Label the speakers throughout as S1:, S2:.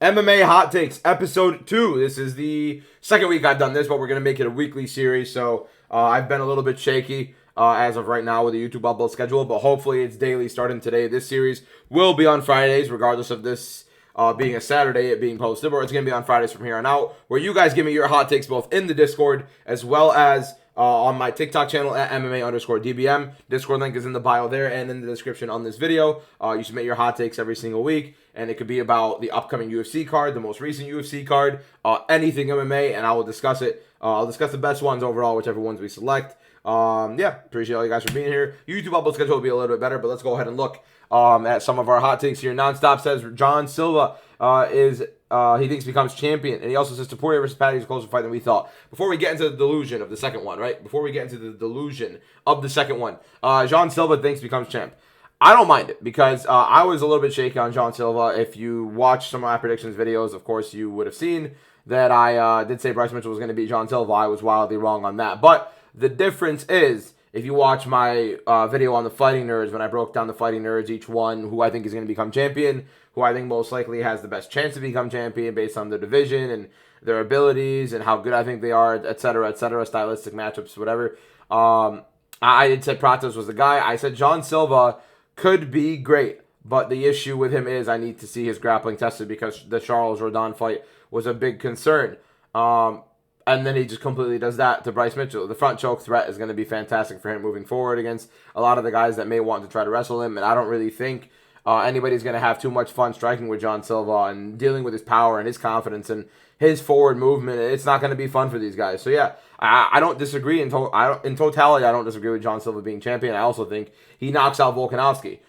S1: MMA Hot Takes, Episode 2. This is the second week I've done this, but we're going to make it a weekly series. So I've been a little bit shaky as of right now with the YouTube upload schedule, but hopefully it's daily starting today. This series will be on Fridays, regardless of this being a Saturday, it being posted, or it's going to be on Fridays from here on out, where you guys give me your hot takes both in the Discord as well as on my TikTok channel at MMA_DBM. Discord link is in the bio there and in the description on this video. You submit your hot takes every single week, and it could be about the upcoming UFC card, the most recent UFC card, anything MMA, and I will discuss it. I'll discuss the best ones overall, whichever ones we select. Appreciate all you guys for being here. YouTube upload schedule will be a little bit better, but let's go ahead and look at some of our hot takes here. Nonstop says John Silva he thinks becomes champion, and he also says Taporia versus Patty is a closer fight than we thought. Before we get into the delusion of the second one, John Silva thinks becomes champ. I don't mind it because I was a little bit shaky on John Silva. If you watch some of my predictions videos, of course, you would have seen that I did say Bryce Mitchell was going to beat John Silva. I was wildly wrong on that. But the difference is, if you watch my video on the Fighting Nerds, when I broke down the Fighting Nerds, each one who I think is going to become champion, who I think most likely has the best chance to become champion based on their division and their abilities and how good I think they are, etc., stylistic matchups, whatever. I did say Pratos was the guy. I said John Silva could be great, but the issue with him is I need to see his grappling tested because the Charles Rodon fight was a big concern. And then he just completely does that to Bryce Mitchell. The front choke threat is going to be fantastic for him moving forward against a lot of the guys that may want to try to wrestle him. And I don't really think anybody's going to have too much fun striking with John Silva and dealing with his power and his confidence and his forward movement. It's not going to be fun for these guys. So yeah, I don't disagree. In totality, I don't disagree with John Silva being champion. I also think he knocks out Volkanovski.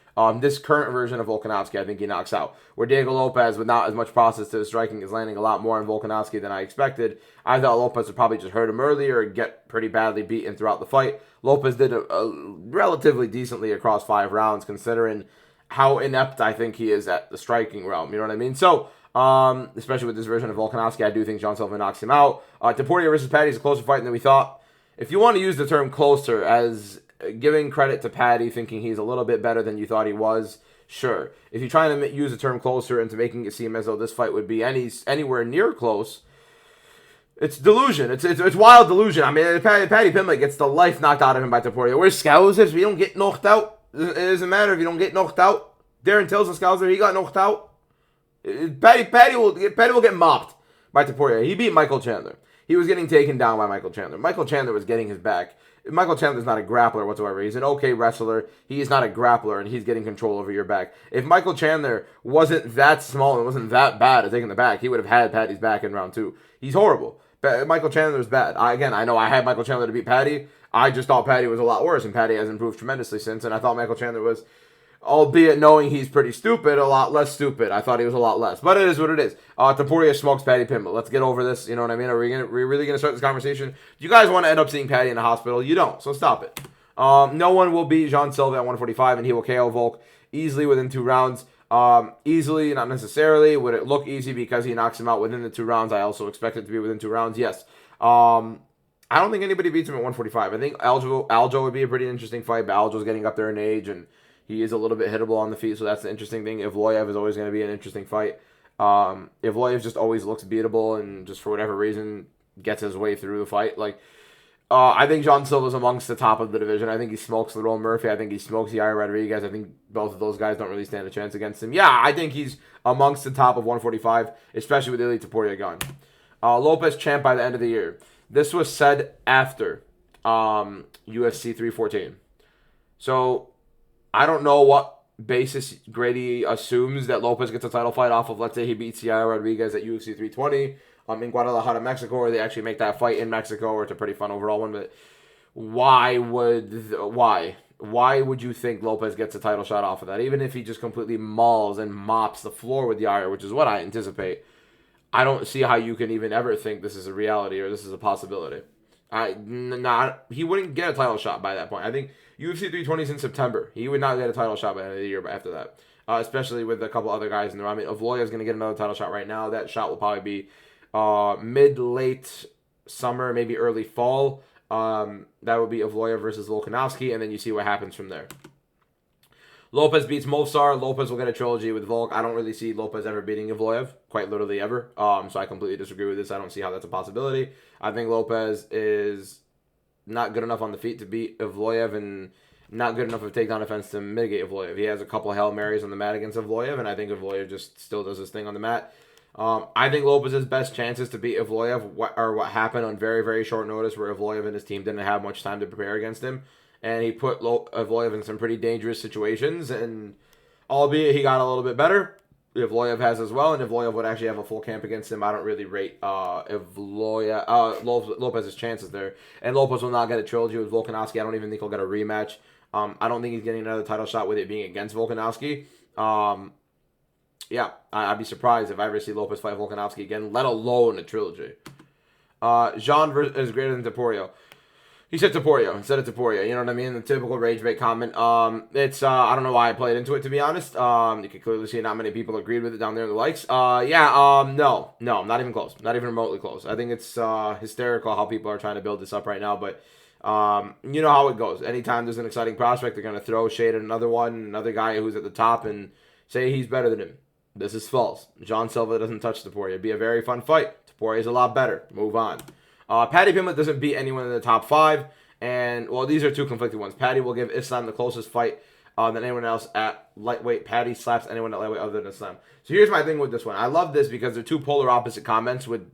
S1: This current version of Volkanovski, I think he knocks out. Where Diego Lopez, with not as much process to his striking, is landing a lot more on Volkanovski than I expected. I thought Lopez would probably just hurt him earlier and get pretty badly beaten throughout the fight. Lopez did a relatively decently across 5 rounds, considering how inept I think he is at the striking realm. You know what I mean? So, especially with this version of Volkanovski, I do think John Silva knocks him out. Taporia versus Patty is a closer fight than we thought. If you want to use the term closer as giving credit to Patty, thinking he's a little bit better than you thought he was, sure. If you're trying to use the term closer into making it seem as though this fight would be anywhere near close, it's delusion. It's wild delusion. I mean, Patty Pimblett gets the life knocked out of him by Taporia. Where's Scousers? We don't get knocked out. It doesn't matter if you don't get knocked out. Darren Till's a Scouser. He got knocked out. Patty will get mopped by Taporia. He beat Michael Chandler. He was getting taken down by Michael Chandler. Michael Chandler was getting his back. Michael Chandler's not a grappler whatsoever. He's an okay wrestler. He is not a grappler, and he's getting control over your back. If Michael Chandler wasn't that small and wasn't that bad at taking the back, he would have had Patty's back in round 2. He's horrible. Michael Chandler's bad. I know I had Michael Chandler to beat Patty. I just thought Patty was a lot worse, and Patty has improved tremendously since, and I thought Michael Chandler was, albeit knowing he's pretty stupid, a lot less stupid. I thought he was a lot less. But it is what it is. Taporia smokes Patty Pimblett. Let's get over this. You know what I mean? Are we really going to start this conversation? Do you guys want to end up seeing Patty in the hospital? You don't, so stop it. No one will beat John Silva at 145, and he will KO Volk easily within 2 rounds. Easily, not necessarily. Would it look easy because he knocks him out within the 2 rounds? I also expect it to be within 2 rounds, yes. I don't think anybody beats him at 145. I think Aljo would be a pretty interesting fight, but Aljo's getting up there in age, and he is a little bit hittable on the feet, so that's the interesting thing. Ivloev is always going to be an interesting fight. Ivloev just always looks beatable and just for whatever reason gets his way through the fight. I think John Silva's amongst the top of the division. I think he smokes Lerone Murphy. I think he smokes Yair Rodriguez. I think both of those guys don't really stand a chance against him. Yeah, I think he's amongst the top of 145, especially with Ilie Topuria gone. Lopez champ by the end of the year. This was said after UFC 314. So I don't know what basis Grady assumes that Lopez gets a title fight off of. Let's say he beats Yair Rodriguez at UFC 320 in Guadalajara, Mexico, or they actually make that fight in Mexico, or it's a pretty fun overall one. But why would you think Lopez gets a title shot off of that? Even if he just completely mauls and mops the floor with Yair, which is what I anticipate, I don't see how you can even ever think this is a reality or this is a possibility. He wouldn't get a title shot by that point. I think UFC 320 is in September. He would not get a title shot by the end of the year after that, especially with a couple other guys in there. I mean, Ivloev is going to get another title shot right now. That shot will probably be mid-late summer, maybe early fall. That would be Ivloev versus Volkanovski, and then you see what happens from there. Lopez beats Movsar. Lopez will get a trilogy with Volk. I don't really see Lopez ever beating Evloev, quite literally ever. So I completely disagree with this. I don't see how that's a possibility. I think Lopez is not good enough on the feet to beat Evloev and not good enough of takedown defense to mitigate Evloev. He has a couple of Hail Marys on the mat against Evloev, and I think Evloev just still does his thing on the mat. I think Lopez's best chances to beat Evloev are what happened on very, very short notice, where Evloev and his team didn't have much time to prepare against him. And he put Evloev in some pretty dangerous situations, and albeit he got a little bit better, Evloev has as well, and Evloev would actually have a full camp against him. I don't really rate Lopez's chances there. And Lopez will not get a trilogy with Volkanovski. I don't even think he'll get a rematch. I don't think he's getting another title shot with it being against Volkanovski. Yeah, I'd be surprised if I ever see Lopez fight Volkanovski again, let alone a trilogy. Jean is greater than Topuria. He said Topuria instead of Topuria. You know what I mean? The typical rage bait comment. It's I don't know why I played into it, to be honest. You can clearly see not many people agreed with it down there in the likes. No, not even close. Not even remotely close. I think it's hysterical how people are trying to build this up right now, but you know how it goes. Anytime there's an exciting prospect, they're going to throw shade at another guy who's at the top and say he's better than him. This is false. John Silva doesn't touch Topuria. It'd be a very fun fight. Topuria's a lot better. Move on. Paddy Pimblett doesn't beat anyone in the top 5. And, well, these are two conflicting ones. Paddy will give Islam the closest fight than anyone else at lightweight. Paddy slaps anyone at lightweight other than Islam. So here's my thing with this one. I love this because they're two polar opposite comments with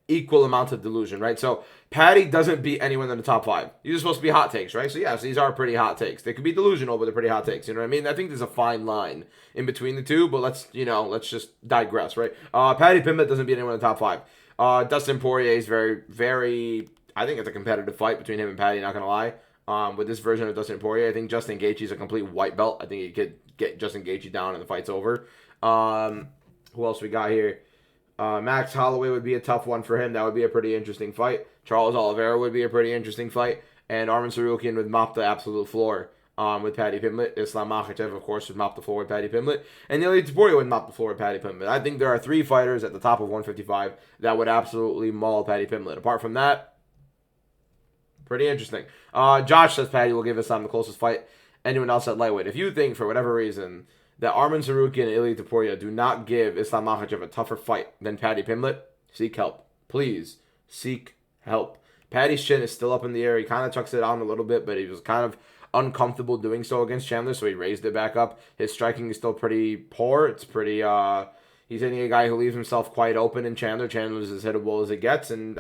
S1: equal amounts of delusion, right? So Paddy doesn't beat anyone in the top 5. These are supposed to be hot takes, right? So yes, these are pretty hot takes. They could be delusional, but they're pretty hot takes. You know what I mean? I think there's a fine line in between the two, but let's just digress, right? Paddy Pimblett doesn't beat anyone in the top 5. Dustin Poirier is very, very, I think it's a competitive fight between him and Paddy, not going to lie. With this version of Dustin Poirier, I think Justin Gaethje's a complete white belt. I think he could get Justin Gaethje down and the fight's over. Who else we got here? Max Holloway would be a tough one for him. That would be a pretty interesting fight. Charles Oliveira would be a pretty interesting fight. And Arman Tsarukyan would mop the absolute floor with Paddy Pimblett. Islam Makhachev, of course, would mop the floor with Paddy Pimblett. And Ilia Topuria would mop the floor with Paddy Pimblett. I think there are 3 fighters at the top of 155 that would absolutely maul Paddy Pimblett. Apart from that, pretty interesting. Josh says Paddy will give Islam the closest fight. Anyone else at lightweight. If you think, for whatever reason, that Arman Tsarukyan and Ilia Topuria do not give Islam Makhachev a tougher fight than Paddy Pimblett, seek help. Please, seek help. Paddy's chin is still up in the air. He kind of chucks it down a little bit, but he was kind of uncomfortable doing so against Chandler, so he raised it back up. His striking is still pretty poor. It's pretty, he's hitting a guy who leaves himself quite open in Chandler. Chandler's as hittable as it gets, and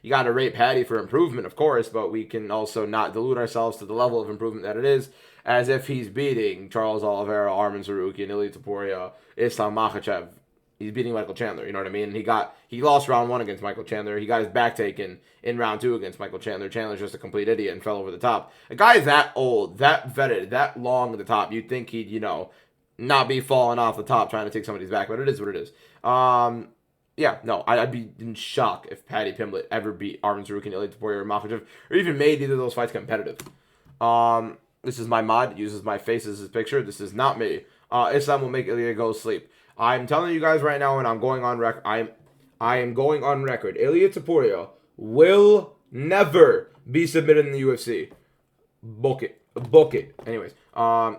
S1: you got to rate Paddy for improvement, of course, but we can also not delude ourselves to the level of improvement that it is, as if he's beating Charles Oliveira, Arman Tsarukyan, Ilia Topuria, Islam Makhachev. He's beating Michael Chandler, you know what I mean? He lost round 1 against Michael Chandler. He got his back taken in round 2 against Michael Chandler. Chandler's just a complete idiot and fell over the top. A guy that old, that vetted, that long at the top, you'd think he'd, not be falling off the top trying to take somebody's back, but it is what it is. I'd be in shock if Paddy Pimblett ever beat Arman Tsarukyan, Ilia Topuria, or Makhachev, or even made either of those fights competitive. This is my mod. It uses my face as his picture. This is not me. Islam will make Ilia go sleep. I'm telling you guys right now, and I'm going on record. I am going on record. Ilia Topuria will never be submitted in the UFC. Book it. Anyways,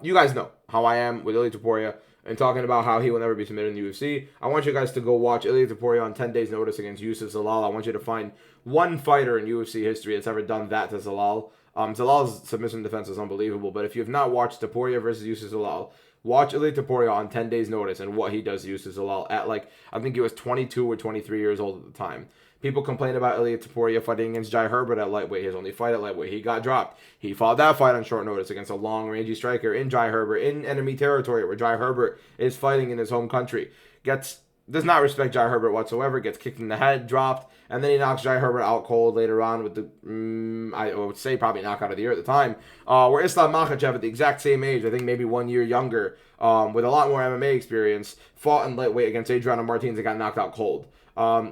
S1: you guys know how I am with Ilia Topuria and talking about how he will never be submitted in the UFC. I want you guys to go watch Ilia Topuria on 10 days' notice against Yusuf Zalal. I want you to find one fighter in UFC history that's ever done that to Zalal. Zalal's submission defense is unbelievable, but if you have not watched Topuria versus Yusuf Zalal, watch Ilia Topuria on 10 days' notice and what he does to Yusuf Zalal at, I think he was 22 or 23 years old at the time. People complain about Ilia Topuria fighting against Jai Herbert at lightweight. His only fight at lightweight. He got dropped. He fought that fight on short notice against a long, rangy striker in Jai Herbert, in enemy territory where Jai Herbert is fighting in his home country. Does not respect Jai Herbert whatsoever. Gets kicked in the head, dropped, and then he knocks Jai Herbert out cold later on with I would say probably knockout of the year at the time. Where Islam Makhachev at the exact same age, I think maybe 1 year younger, with a lot more MMA experience, fought in lightweight against Adriano Martins and got knocked out cold.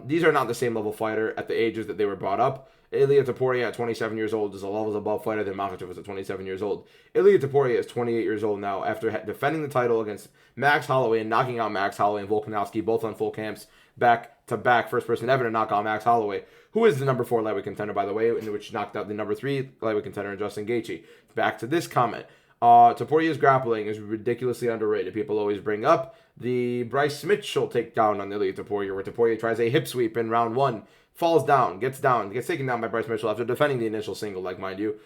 S1: These are not the same level fighter at the ages that they were brought up. Ilia Topuria at 27 years old is a levels above fighter than Makhachev was at 27 years old. Ilia Topuria is 28 years old now after defending the title against Max Holloway and knocking out Max Holloway and Volkanovski, both on full camps, back-to-back, first person ever to knock out Max Holloway, who is the number 4 lightweight contender, by the way, in which knocked out the number 3 lightweight contender in Justin Gaethje. Back to this comment. Topuria's grappling is ridiculously underrated. People always bring up the Bryce Mitchell takedown on Ilia Topuria, where Topuria tries a hip sweep in round 1, falls down, gets taken down by Bryce Mitchell after defending the initial single, like, mind you,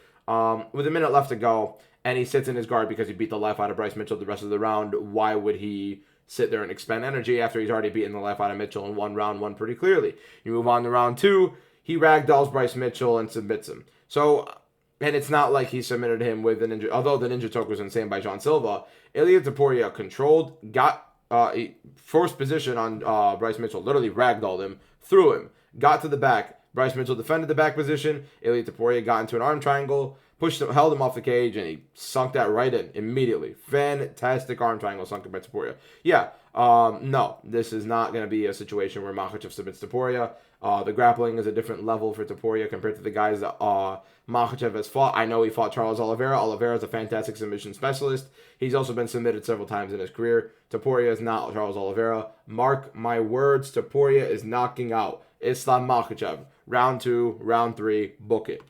S1: with a minute left to go, and he sits in his guard because he beat the life out of Bryce Mitchell the rest of the round. Why would he sit there and expend energy after he's already beaten the life out of Mitchell in round one pretty clearly? You move on to round 2, he ragdolls Bryce Mitchell and submits him. So, and it's not like he submitted him with the ninja, although the ninja choke was insane by John Silva. Ilia Topuria controlled, got forced position on Bryce Mitchell, literally ragdolled him, threw him, got to the back. Bryce Mitchell defended the back position. Ilia Topuria got into an arm triangle, pushed him, held him off the cage, and he sunk that right in immediately. Fantastic arm triangle sunk by Topuria. Yeah, no, this is not going to be a situation where Makhachev submits Topuria. The grappling is a different level for Topuria compared to the guys that Makhachev has fought. I know he fought Charles Oliveira. Oliveira is a fantastic submission specialist. He's also been submitted several times in his career. Topuria is not Charles Oliveira. Mark my words, Topuria is knocking out Islam Makhachev. Round 2, round 3, book it.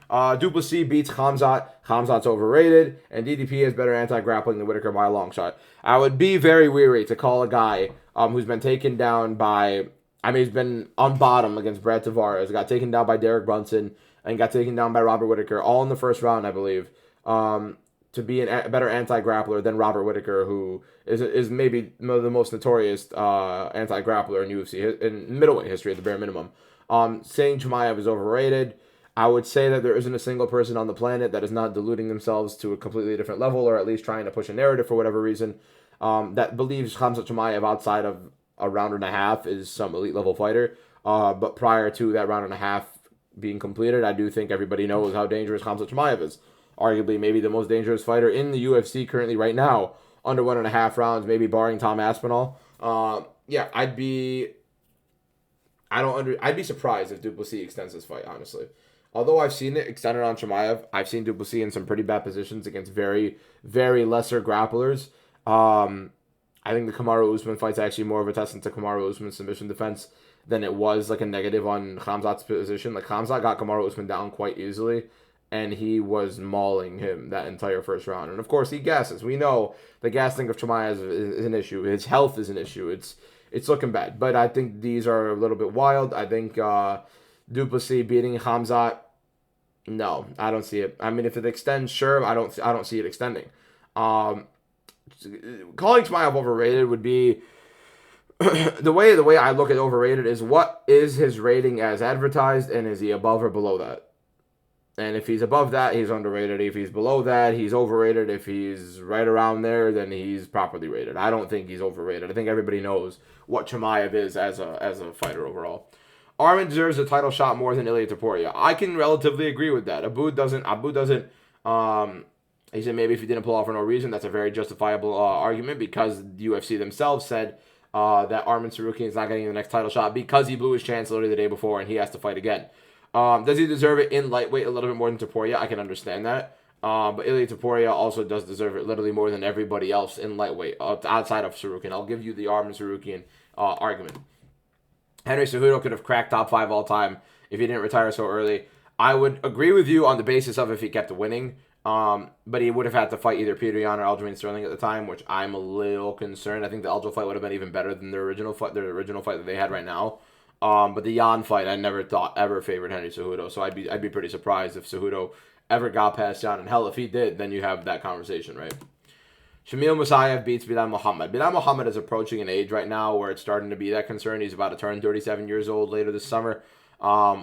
S1: Duplessis beats Khamzat. Khamzat's overrated, and DDP has better anti-grappling than Whitaker by a long shot. I would be very weary to call a guy who's been taken down by... he's been on bottom against Brad Tavares, got taken down by Derek Brunson, and got taken down by Robert Whitaker, all in the first round, I believe, to be a better anti-grappler than Robert Whitaker, who is maybe the most notorious anti-grappler in UFC, in middleweight history at the bare minimum. Saying Chimaev is overrated, I would say that there isn't a single person on the planet that is not deluding themselves to a completely different level, or at least trying to push a narrative for whatever reason, that believes Khamzat Chimaev outside of a round and a half is some elite level fighter. But prior to that round and a half being completed, I do think everybody knows how dangerous Khamzat Chimaev is. Arguably maybe the most dangerous fighter in the UFC currently right now, under 1.5 rounds, maybe barring Tom Aspinall. I'd be surprised if Duplessis extends this fight, honestly. Although I've seen it extended on Chimaev, I've seen Duplessis in some pretty bad positions against very, very lesser grapplers. I think the Kamaru Usman fight's actually more of a testament to Kamaru Usman's submission defense than it was like a negative on Khamzat's position. Like, Khamzat got Kamaru Usman down quite easily, and he was mauling him that entire first round. And of course, he gasses. We know the gassing of Chimaev is an issue. His health is an issue. It's looking bad. But I think these are a little bit wild. I think Duplessis beating Khamzat, no, I don't see it. I mean, if it extends, sure, I don't see it extending. Calling Chimaev overrated would be the way I look at overrated is, what is his rating as advertised, and is he above or below that? And if he's above that, he's underrated. If he's below that, he's overrated. If he's right around there, then he's properly rated. I don't think he's overrated. I think everybody knows what Chimaev is as a fighter overall. Arman deserves a title shot more than Ilia Topuria. I can relatively agree with that. Abu doesn't. He said maybe if he didn't pull off for no reason, that's a very justifiable argument, because the UFC themselves said that Arman Tsarukyan is not getting the next title shot because he blew his chance literally the day before and he has to fight again. Does he deserve it in lightweight a little bit more than Topuria? I can understand that. But Ilia Topuria also does deserve it literally more than everybody else in lightweight outside of Tsarukyan. I'll give you the Arman Tsarukyan argument. Henry Cejudo could have cracked top 5 all time if he didn't retire so early. I would agree with you on the basis of if he kept winning. But he would have had to fight either Peter Yan or Aljamain Sterling at the time, which I'm a little concerned. I think the Aljo fight would have been even better than their original fight that they had right now. But the Yan fight, I never thought ever favored Henry Cejudo, so I'd be pretty surprised if Cejudo ever got past Yan. And hell, if he did, then you have that conversation, right? Shamil Musayev beats Bilal Muhammad. Bilal Muhammad is approaching an age right now where it's starting to be that concern. He's about to turn 37 years old later this summer,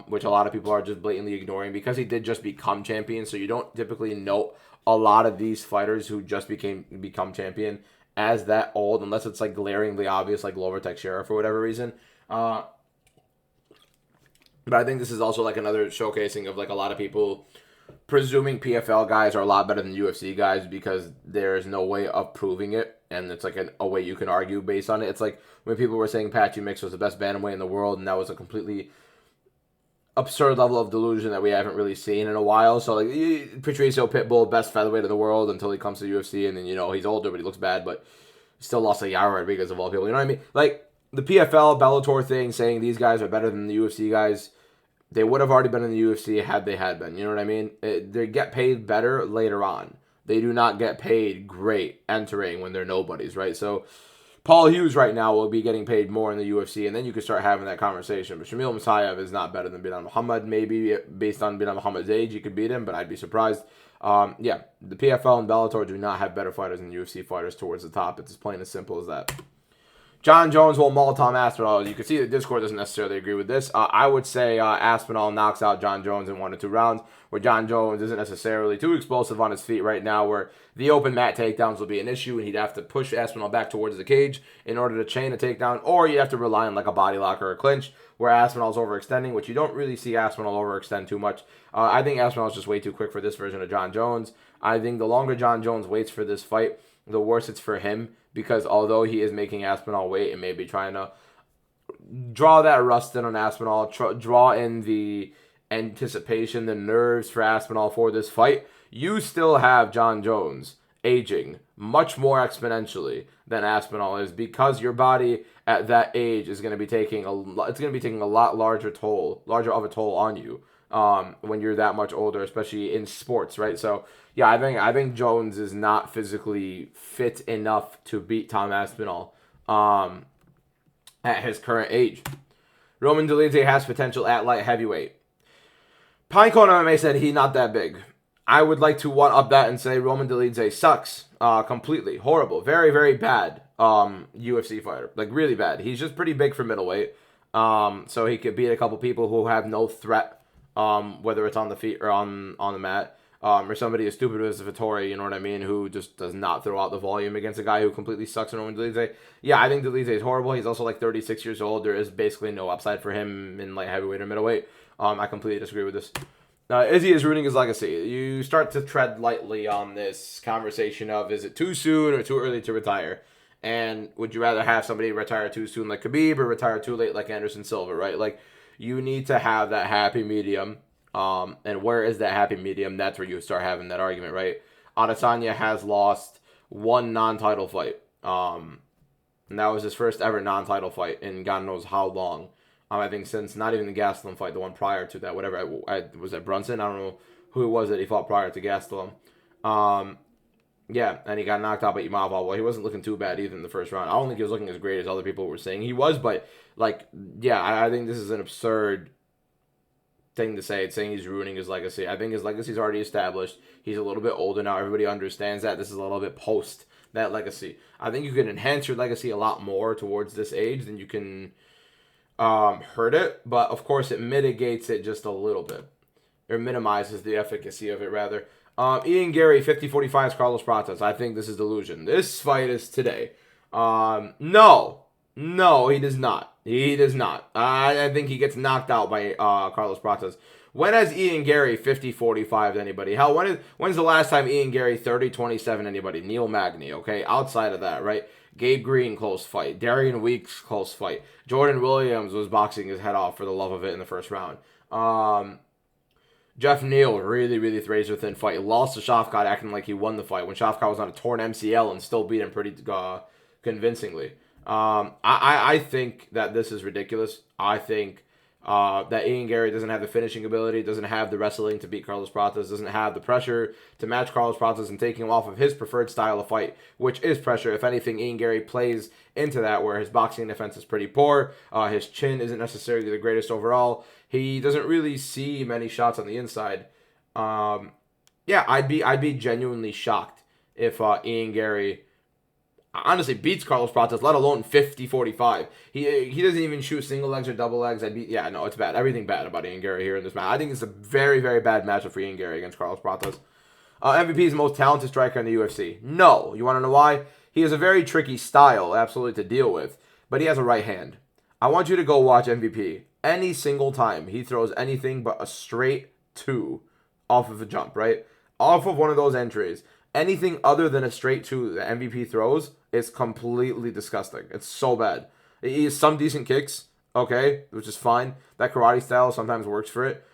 S1: which a lot of people are just blatantly ignoring because he did just become champion. So you don't typically note a lot of these fighters who just become champion as that old, unless it's like glaringly obvious, like Glover Teixeira for whatever reason. But I think this is also like another showcasing of like a lot of people presuming PFL guys are a lot better than UFC guys because there is no way of proving it, and it's like a way you can argue based on it. It's like when people were saying Patchy Mix was the best bantamweight in the world, and that was a completely absurd level of delusion that we haven't really seen in a while. So like Patricio Pitbull, best featherweight in the world until he comes to UFC, and then he's older but he looks bad, but he still lost to Yair Rodriguez of all people. You know what I mean? Like the PFL Bellator thing, saying these guys are better than the UFC guys. They would have already been in the UFC had they had been. You know what I mean? They get paid better later on. They do not get paid great entering when they're nobodies, right? So Paul Hughes right now will be getting paid more in the UFC, and then you can start having that conversation. But Shamil Musayev is not better than Bilal Muhammad. Maybe based on Bilal Muhammad's age, you could beat him, but I'd be surprised. Yeah, the PFL and Bellator do not have better fighters than UFC fighters towards the top. It's as plain as simple as that. John Jones will maul Tom Aspinall. You can see that Discord doesn't necessarily agree with this. I would say Aspinall knocks out John Jones in 1 or 2 rounds, where John Jones isn't necessarily too explosive on his feet right now, where the open mat takedowns will be an issue, and he'd have to push Aspinall back towards the cage in order to chain a takedown, or you have to rely on like a body lock or a clinch, where Aspinall's overextending, which you don't really see Aspinall overextend too much. I think Aspinall's just way too quick for this version of John Jones. I think the longer John Jones waits for this fight, the worse it's for him, because although he is making Aspinall wait and maybe trying to draw that rust in on Aspinall, draw in the anticipation, the nerves for Aspinall for this fight, you still have John Jones aging much more exponentially than Aspinall is, because your body at that age is going to be taking a lot larger of a toll on you when you're that much older, especially in sports, right? So yeah, I think Jones is not physically fit enough to beat Tom Aspinall at his current age. Roman Dolidze has potential at light heavyweight. Pinecone MMA said he's not that big. I would like to one-up that and say Roman Dolidze sucks completely. Horrible. Very, very bad UFC fighter. Like, really bad. He's just pretty big for middleweight. So he could beat a couple people who have no threat, whether it's on the feet or on the mat. Or somebody as stupid as Vittori, you know what I mean, who just does not throw out the volume against a guy who completely sucks in Roman Dolidze. Yeah, I think Dolidze is horrible. He's also like 36 years old. There is basically no upside for him in light heavyweight or middleweight. I completely disagree with this. Izzy is ruining his legacy. You start to tread lightly on this conversation of, is it too soon or too early to retire? And would you rather have somebody retire too soon like Khabib or retire too late like Anderson Silva, right? Like, you need to have that happy medium. And where is that happy medium? That's where you start having that argument, right? Adesanya has lost 1 non-title fight. And that was his first ever non-title fight in God knows how long. I think since not even the Gastelum fight, the one prior to that, whatever, was that Brunson? I don't know who it was that he fought prior to Gastelum. Yeah, and he got knocked out by Imavov. Well, he wasn't looking too bad either in the first round. I don't think he was looking as great as other people were saying he was, but, like, yeah, I think this is an absurd thing to say. It's saying he's ruining his legacy. I think his legacy's already established. He's a little bit older now. Everybody understands that. This is a little bit post that legacy. I think you can enhance your legacy a lot more towards this age than you can hurt it, but of course it mitigates it just a little bit, or minimizes the efficacy of it rather. Ian Gary 50-45 Carlos Pratas. I think this is delusion. This fight is today. No, he does not. He does not. I think he gets knocked out by Carlos Pratas. When has Ian Gary 50-45 anybody? Hell, when's the last time Ian Gary 30-27 anybody? Neil Magny, okay? Outside of that, right? Gabe Green, close fight. Darian Weeks, close fight. Jordan Williams was boxing his head off for the love of it in the first round. Jeff Neal, really, really razor-thin fight. Lost to Shafkat acting like he won the fight when Shafkat was on a torn MCL and still beat him pretty convincingly. I think that this is ridiculous. I think that Ian Gary doesn't have the finishing ability, doesn't have the wrestling to beat Carlos Pratas, doesn't have the pressure to match Carlos Pratas and taking him off of his preferred style of fight, which is pressure. If anything, Ian Gary plays into that, where his boxing defense is pretty poor. His chin isn't necessarily the greatest overall. He doesn't really see many shots on the inside. Yeah, I'd be genuinely shocked if Ian Gary honestly beats Carlos Pratas, let alone 50-45. He doesn't even shoot single legs or double legs. It's bad. Everything bad about Ian Gary here in this match. I think it's a very, very bad matchup for Ian Gary against Carlos Pratas. MVP is the most talented striker in the UFC. No. You want to know why? He has a very tricky style, absolutely, to deal with, but he has a right hand. I want you to go watch MVP. Any single time he throws anything but a straight 2 off of a jump, right? Off of one of those entries. Anything other than a straight 2 that MVP throws is completely disgusting. It's so bad. He has some decent kicks, okay, which is fine. That karate style sometimes works for it.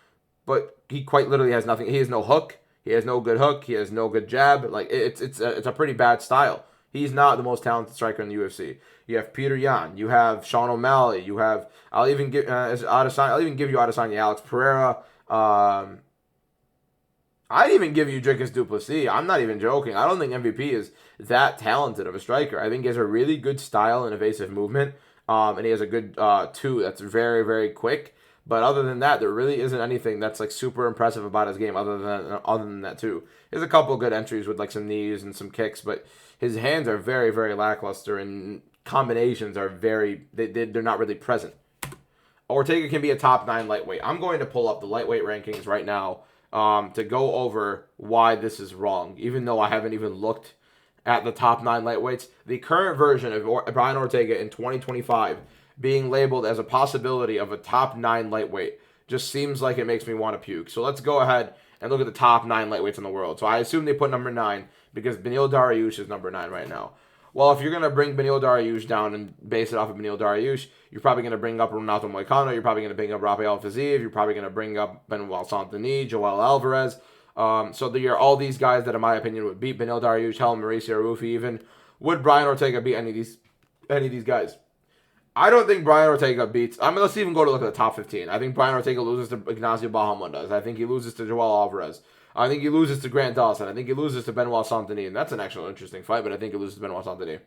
S1: But he quite literally has nothing. He has no hook. He has no good hook. He has no good jab. Like, it's a pretty bad style. He's not the most talented striker in the UFC. You have Peter Yan. You have Sean O'Malley. You have, I'll even give you Adesanya, Alex Pereira. I'd even give you Dricus du Plessis. I'm not even joking. I don't think MVP is that talented of a striker. I think he has a really good style and evasive movement, and he has a good two that's very, very quick. But other than that, there really isn't anything that's like super impressive about his game other than that too. He has a couple good entries with like some knees and some kicks, but his hands are very, very lackluster, and combinations are they're not really present. Ortega can be a top 9 lightweight. I'm going to pull up the lightweight rankings right now to go over why this is wrong, even though I haven't even looked at the top 9 lightweights. The current version of Brian Ortega in 2025 being labeled as a possibility of a top 9 lightweight just seems like it makes me want to puke. So let's go ahead and look at the top 9 lightweights in the world. So I assume they put number 9 because Beneil Dariush is number 9 right now. Well, if you're going to bring Beneil Dariush down and base it off of Beneil Dariush, you're probably going to bring up Renato Moicano, you're probably going to bring up Rafael Fiziev, you're probably going to bring up Benoit Saint-Denis, Joel Alvarez. So there are all these guys that, in my opinion, would beat Beneil Dariush, hell, Mauricio Rufi even. Would Brian Ortega beat any of these guys? I don't think Brian Ortega beats... let's even go to look at the top 15. I think Brian Ortega loses to Ignacio Bahamondes. I think he loses to Joel Alvarez. I think he loses to Grant Dawson. I think he loses to Benoit Saint-Denis. And that's an actual interesting fight, but I think he loses to Benoit Saint-Denis.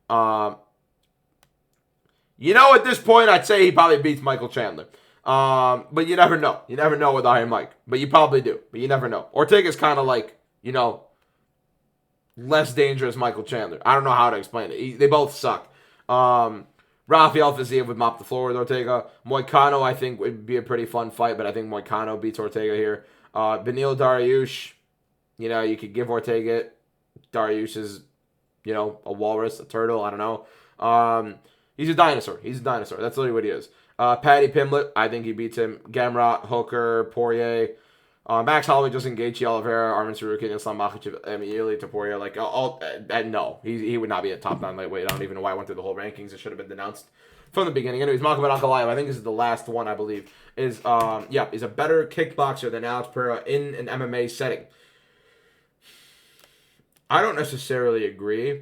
S1: At this point, I'd say he probably beats Michael Chandler. But you never know. You never know with Iron Mike. But you probably do. But you never know. Ortega's kind of like, less dangerous Michael Chandler. I don't know how to explain it. They both suck. Rafael Fiziev would mop the floor with Ortega. Moicano, I think, would be a pretty fun fight, but I think Moicano beats Ortega here. Beneil Dariush, you could give Ortega it. Dariush is, a walrus, a turtle, I don't know. He's a dinosaur. That's literally what he is. Paddy Pimblett, I think he beats him. Gamrot, Hooker, Poirier. Max Holloway, Justin Gaethje, Oliveira, Arman Tsarukyan, Islam Makhachev, Immediately to Poirier. No, he would not be a top 9 lightweight. I don't even know why I went through the whole rankings. It should have been denounced from the beginning. Anyways, Magomed Ankalaev, I think this is the last one, I believe, is a better kickboxer than Alex Pereira in an MMA setting. I don't necessarily agree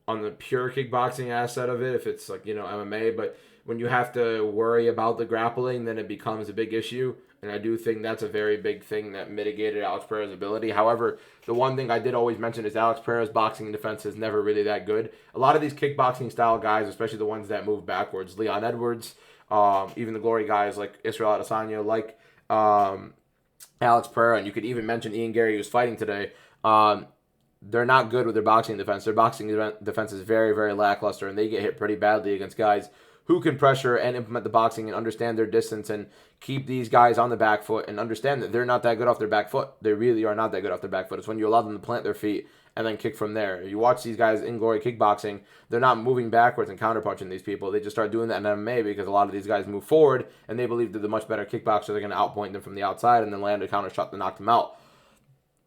S1: on the pure kickboxing aspect of it, if it's MMA, but when you have to worry about the grappling, then it becomes a big issue. And I do think that's a very big thing that mitigated Alex Pereira's ability. However, the one thing I did always mention is Alex Pereira's boxing defense is never really that good. A lot of these kickboxing style guys, especially the ones that move backwards, Leon Edwards, even the glory guys like Israel Adesanya, like Alex Pereira, and you could even mention Ian Gary, who's fighting today, they're not good with their boxing defense. Their boxing defense is very, very lackluster, and they get hit pretty badly against guys who can pressure and implement the boxing and understand their distance and keep these guys on the back foot and understand that they're not that good off their back foot. They really are not that good off their back foot. It's when you allow them to plant their feet and then kick from there. You watch these guys in glory kickboxing, they're not moving backwards and counterpunching these people. They just start doing that in MMA because a lot of these guys move forward and they believe that the much better kickboxer, they're going to outpoint them from the outside and then land a counter shot to knock them out.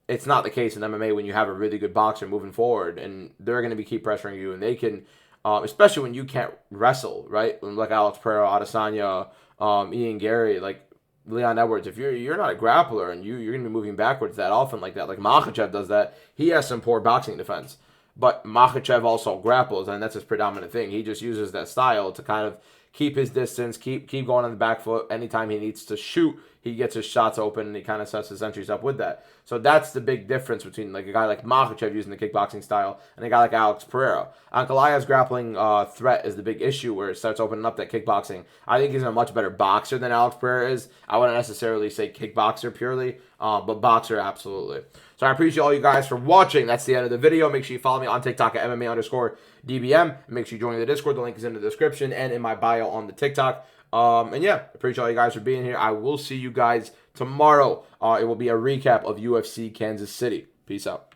S1: It's not the case in MMA when you have a really good boxer moving forward, and they're going to keep pressuring you, and they can, especially when you can't wrestle, right? Like Alex Pereira, Adesanya, Ian Gary, like Leon Edwards. If you're not a grappler and you're going to be moving backwards that often like that, like Makhachev does that, he has some poor boxing defense. But Makhachev also grapples, and that's his predominant thing. He just uses that style to kind of keep his distance, keep going on the back foot. Anytime he needs to shoot, he gets his shots open, and he kind of sets his entries up with that. So that's the big difference between like a guy like Makhachev using the kickboxing style and a guy like Alex Pereira. Ankalaev's grappling threat is the big issue where it starts opening up that kickboxing. I think he's a much better boxer than Alex Pereira is. I wouldn't necessarily say kickboxer purely, but boxer absolutely. So I appreciate all you guys for watching. That's the end of the video. Make sure you follow me on TikTok at MMA_DBM. Make sure you join the Discord. The link is in the description and in my bio on the TikTok. And yeah, appreciate all you guys for being here. I will see you guys tomorrow. It will be a recap of UFC Kansas City. Peace out.